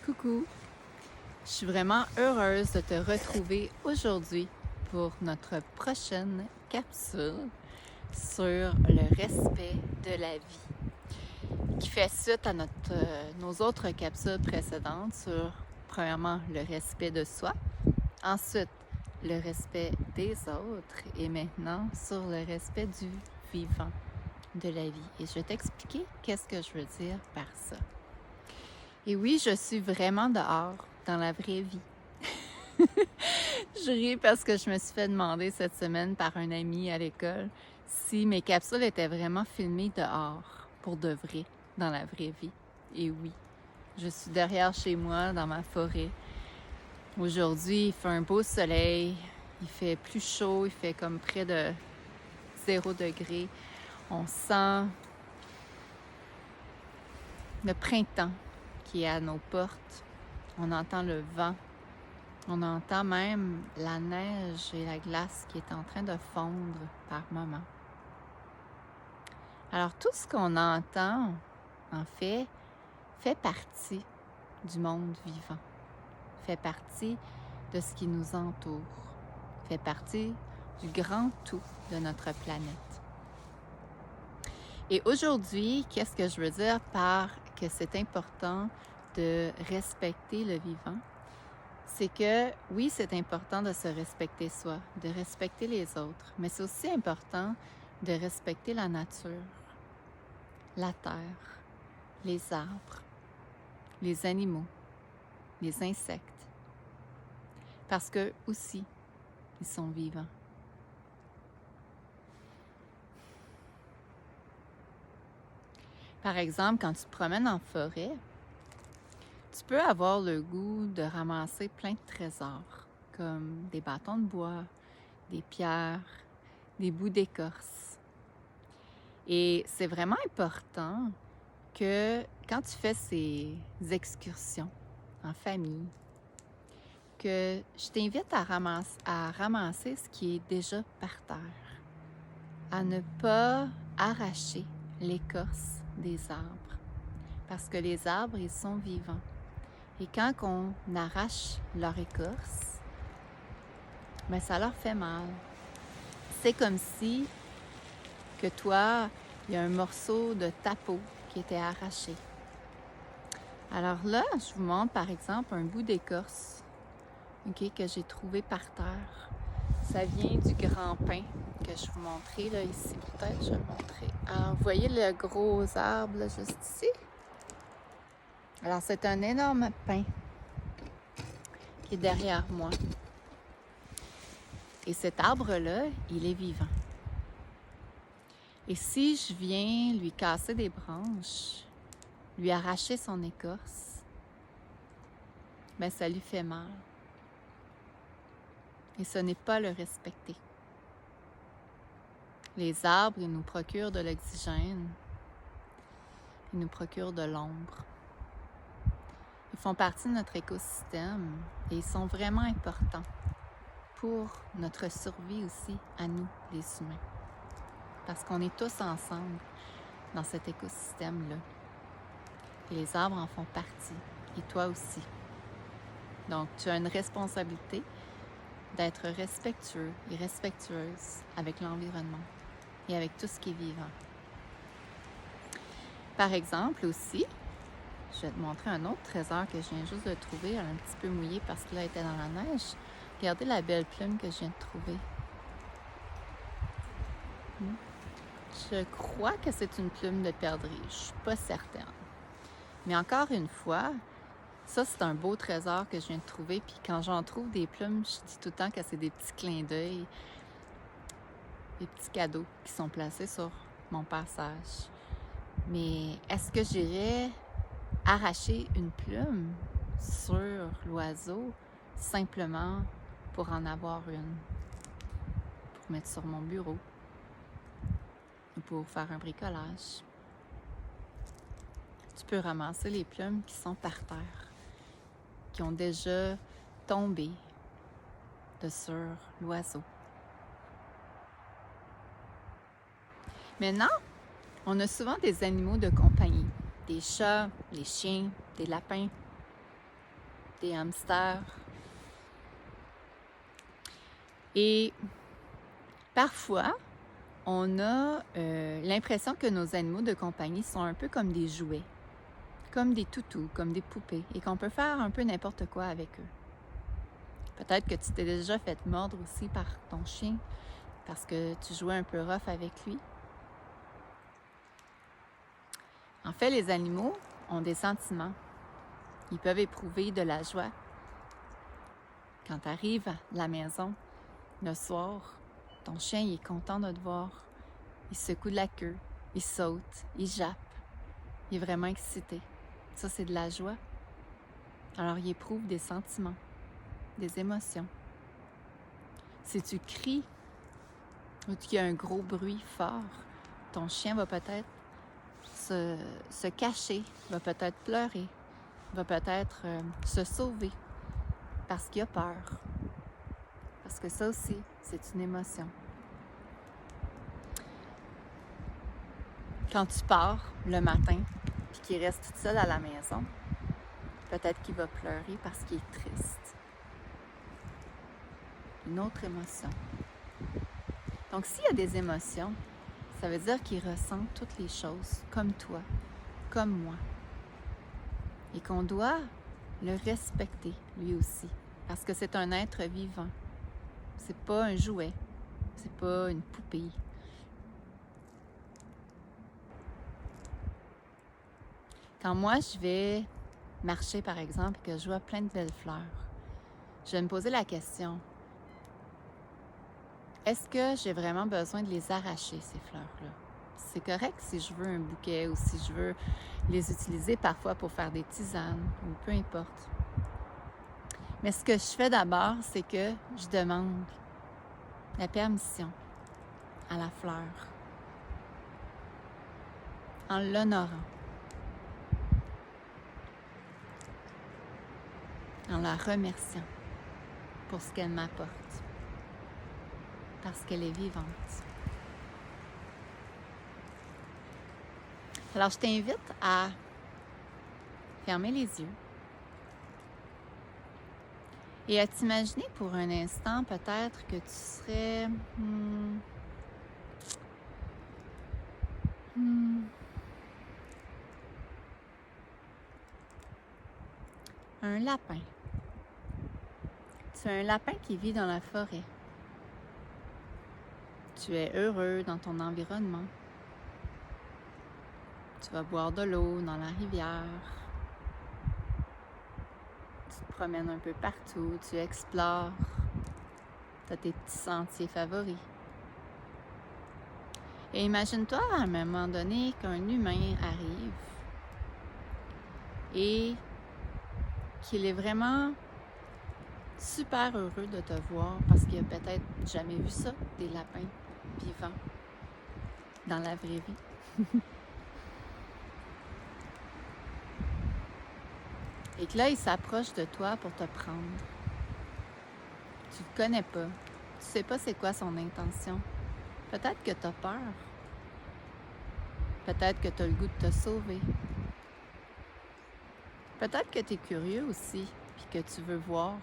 Coucou, je suis vraiment heureuse de te retrouver aujourd'hui pour notre prochaine capsule sur le respect de la vie, qui fait suite à nos autres capsules précédentes sur, premièrement, le respect de soi, ensuite, le respect des autres et maintenant sur le respect du vivant, de la vie. Et je vais t'expliquer qu'est-ce que je veux dire par ça. Et oui, je suis vraiment dehors, dans la vraie vie. Je ris parce que je me suis fait demander cette semaine par un ami à l'école si mes capsules étaient vraiment filmées dehors, pour de vrai, dans la vraie vie. Et oui, je suis derrière chez moi, dans ma forêt. Aujourd'hui, il fait un beau soleil, il fait plus chaud, il fait comme près de 0 degré. On sent le printemps qui est à nos portes. On entend le vent. On entend même la neige et la glace qui est en train de fondre par moments. Alors tout ce qu'on entend, en fait partie du monde vivant, fait partie de ce qui nous entoure, fait partie du grand tout de notre planète. Et aujourd'hui, qu'est-ce que je veux dire par que c'est important de respecter le vivant? C'est que oui, c'est important de se respecter soi, de respecter les autres, mais c'est aussi important de respecter la nature, la terre, les arbres, les animaux, les insectes, parce qu'eux aussi, ils sont vivants. Par exemple, quand tu te promènes en forêt, tu peux avoir le goût de ramasser plein de trésors, comme des bâtons de bois, des pierres, des bouts d'écorce. Et c'est vraiment important que quand tu fais ces excursions en famille, que je t'invite à ramasser ce qui est déjà par terre, à ne pas arracher l'écorce des arbres, parce que les arbres, ils sont vivants. Et quand on arrache leur écorce, ben ça leur fait mal. C'est comme si que toi, il y a un morceau de ta peau qui était arraché. Alors là, je vous montre par exemple un bout d'écorce que j'ai trouvé par terre. Ça vient du grand pin que je vous montrais là, ici. Peut-être je vais le montrer. Alors, vous voyez le gros arbre là, juste ici? Alors, c'est un énorme pin qui est derrière moi. Et cet arbre-là, il est vivant. Et si je viens lui casser des branches, lui arracher son écorce, ben ça lui fait mal. Et ce n'est pas le respecter. Les arbres, ils nous procurent de l'oxygène, ils nous procurent de l'ombre. Ils font partie de notre écosystème et ils sont vraiment importants pour notre survie aussi, à nous, les humains. Parce qu'on est tous ensemble dans cet écosystème-là. Et les arbres en font partie, et toi aussi. Donc, tu as une responsabilité d'être respectueux et respectueuse avec l'environnement et avec tout ce qui est vivant. Par exemple aussi, je vais te montrer un autre trésor que je viens juste de trouver. Elle est un petit peu mouillée parce qu'elle était dans la neige. Regardez la belle plume que je viens de trouver. Je crois que c'est une plume de perdrix. Je ne suis pas certaine. Mais encore une fois, ça, c'est un beau trésor que je viens de trouver. Puis quand j'en trouve des plumes, je dis tout le temps que c'est des petits clins d'œil, des petits cadeaux qui sont placés sur mon passage. Mais est-ce que j'irais arracher une plume sur l'oiseau simplement pour en avoir une, pour mettre sur mon bureau ou pour faire un bricolage? Tu peux ramasser les plumes qui sont par terre, qui ont déjà tombé de sur l'oiseau. Maintenant, on a souvent des animaux de compagnie, des chats, des chiens, des lapins. des hamsters. Et parfois, on a l'impression que nos animaux de compagnie sont un peu comme des jouets, comme des toutous, comme des poupées, et qu'on peut faire un peu n'importe quoi avec eux. Peut-être que tu t'es déjà fait mordre aussi par ton chien parce que tu jouais un peu rough avec lui. En fait, les animaux ont des sentiments. Ils peuvent éprouver de la joie. Quand tu arrives à la maison le soir, ton chien il est content de te voir. Il secoue de la queue, il saute, il jappe. Il est vraiment excité. Ça, c'est de la joie. Alors, il éprouve des sentiments, des émotions. Si tu cries ou qu'il y a un gros bruit fort, ton chien va peut-être se cacher, va peut-être pleurer, va peut-être se sauver parce qu'il a peur. Parce que ça aussi, c'est une émotion. Quand tu pars le matin puis qu'il reste tout seul à la maison, peut-être qu'il va pleurer parce qu'il est triste. Une autre émotion. Donc, s'il y a des émotions, ça veut dire qu'il ressent toutes les choses, comme toi, comme moi. Et qu'on doit le respecter, lui aussi, parce que c'est un être vivant. C'est pas un jouet, c'est pas une poupée. Quand moi, je vais marcher, par exemple, et que je vois plein de belles fleurs, je vais me poser la question, est-ce que j'ai vraiment besoin de les arracher, ces fleurs-là? C'est correct si je veux un bouquet ou si je veux les utiliser parfois pour faire des tisanes ou peu importe. Mais ce que je fais d'abord, c'est que je demande la permission à la fleur en l'honorant, en la remerciant pour ce qu'elle m'apporte, parce qu'elle est vivante. Alors, je t'invite à fermer les yeux et à t'imaginer pour un instant peut-être que tu serais un lapin. Tu es un lapin qui vit dans la forêt. Tu es heureux dans ton environnement. Tu vas boire de l'eau dans la rivière. Tu te promènes un peu partout, tu explores. Tu as tes petits sentiers favoris. Et imagine-toi à un moment donné qu'un humain arrive et qu'il est vraiment super heureux de te voir parce qu'il a peut-être jamais vu ça, des lapins vivants dans la vraie vie. Et que là, il s'approche de toi pour te prendre. Tu ne le connais pas. Tu sais pas c'est quoi son intention. Peut-être que tu as peur. Peut-être que tu as le goût de te sauver. Peut-être que tu es curieux aussi, puis que tu veux voir,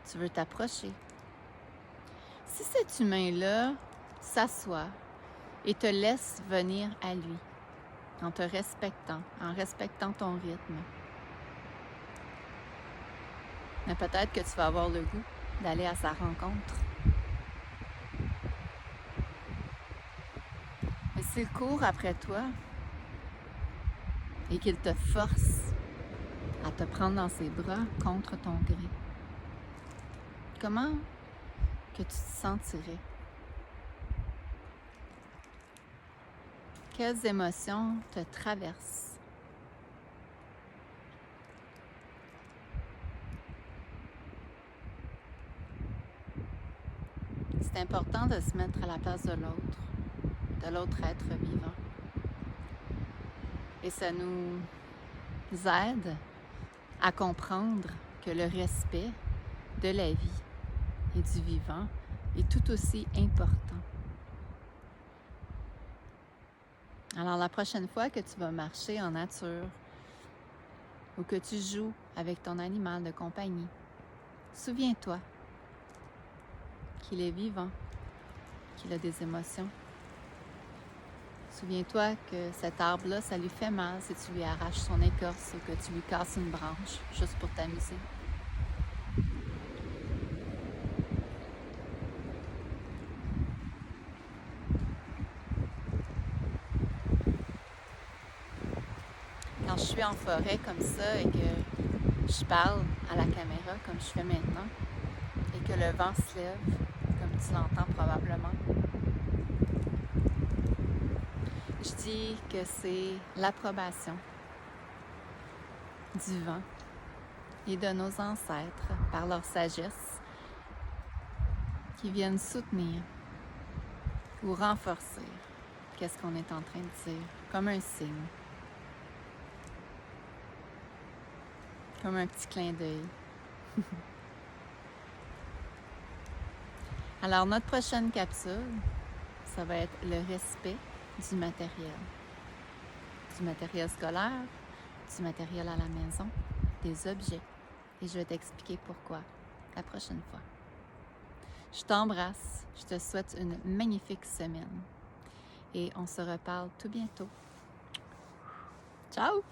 tu veux t'approcher. Si cet humain-là s'assoit et te laisse venir à lui, en te respectant, en respectant ton rythme, mais peut-être que tu vas avoir le goût d'aller à sa rencontre. Mais s'il court après toi et qu'il te force à te prendre dans ses bras contre ton gré, comment que tu te sentirais? Quelles émotions te traversent? C'est important de se mettre à la place de l'autre être vivant. Et ça nous aide à comprendre que le respect de la vie et du vivant est tout aussi important. Alors la prochaine fois que tu vas marcher en nature ou que tu joues avec ton animal de compagnie. Souviens-toi qu'il est vivant, qu'il a des émotions. Souviens-toi que cet arbre-là, ça lui fait mal si tu lui arraches son écorce ou que tu lui casses une branche, juste pour t'amuser. Quand je suis en forêt comme ça et que je parle à la caméra comme je fais maintenant et que le vent se lève, comme tu l'entends probablement, je dis que c'est l'approbation du vent et de nos ancêtres par leur sagesse qui viennent soutenir ou renforcer qu'est-ce qu'on est en train de dire, comme un signe, comme un petit clin d'œil. Alors, notre prochaine capsule, ça va être le respect du matériel scolaire, du matériel à la maison, des objets. Et je vais t'expliquer pourquoi la prochaine fois. Je t'embrasse, je te souhaite une magnifique semaine et on se reparle tout bientôt. Ciao!